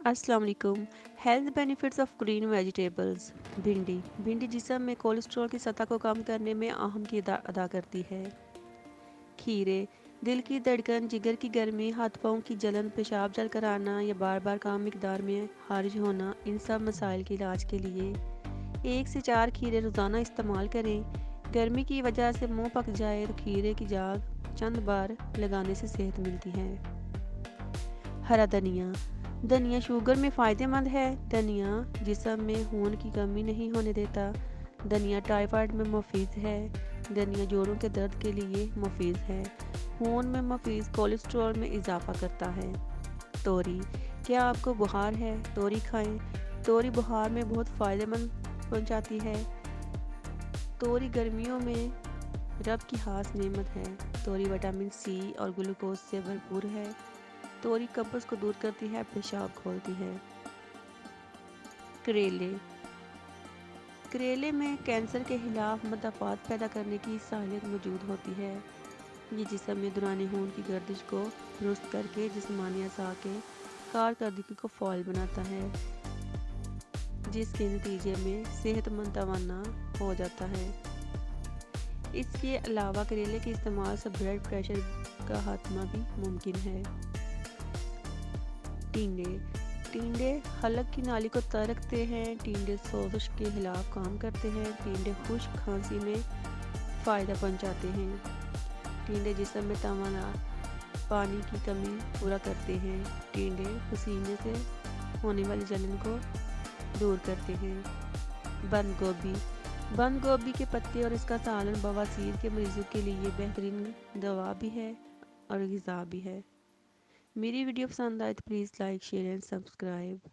السلام علیکم۔ Health benefits of green vegetables. بھنڈی جسم میں کولیسٹرول کی سطح کو کم کرنے میں اہم کردار ادا کرتی ہے۔ کھیرے دل کی دھڑکن، جگر کی گرمی، ہاتھ پاؤں کی جلن، پیشاب جل کر آنا یا بار بار کم مقدار میں خارج ہونا، ان سب مسائل کے علاج کے لیے 1 سے 4 کھیرے روزانہ استعمال کریں۔ گرمی کی وجہ سے منہ پک جائے تو کھیرے کی جاگ چند بار لگانے سے صحت ملتی ہے۔ ہرا دھنیا شوگر میں فائدہ مند ہے۔ دھنیا جسم میں خون کی کمی نہیں ہونے دیتا۔ دھنیا ٹائفائڈ میں مفید ہے۔ دھنیا جوڑوں کے درد کے لیے مفید ہے۔ خون میں مفید کولیسٹرول میں اضافہ کرتا ہے۔ توری، کیا آپ کو بخار ہے؟ توری کھائیں۔ توری بخار میں بہت فائدہ مند پہنچاتی ہے۔ توری گرمیوں میں رب کی خاص نعمت ہے۔ توری وٹامن سی اور گلوکوز سے بھرپور ہے۔ توری قبض کو دور کرتی ہے، پیشاب کھولتی ہے۔ کریلے میں کینسر کے خلاف مدافعت پیدا کرنے کی صلاحیت موجود ہوتی ہے۔ یہ جسم میں دوران خون کی گردش کو درست کر کے جسمانی اعضاء کے کارکردگی کو فعال بناتا ہے، جس کے نتیجے میں صحت مند توانا ہو جاتا ہے۔ اس کے علاوہ کریلے کے استعمال سے بلڈ پریشر کا خاتمہ بھی ممکن ہے۔ ٹینڈے حلق کی نالی کو تر رکھتے ہیں۔ ٹینڈے سوزش کے خلاف کام کرتے ہیں۔ ٹینڈے خشک کھانسی میں فائدہ پہنچاتے ہیں۔ ٹینڈے جسم میں توانا پانی کی کمی پورا کرتے ہیں۔ ٹینڈے پسینے سے ہونے والی جلن کو دور کرتے ہیں۔ بند گوبھی کے پتے اور اس کا سالن بواسیر کے مریضوں کے لیے بہترین دوا بھی ہے اور غذا بھی ہے۔ میری ویڈیو پسند آئے تو please like, share and subscribe.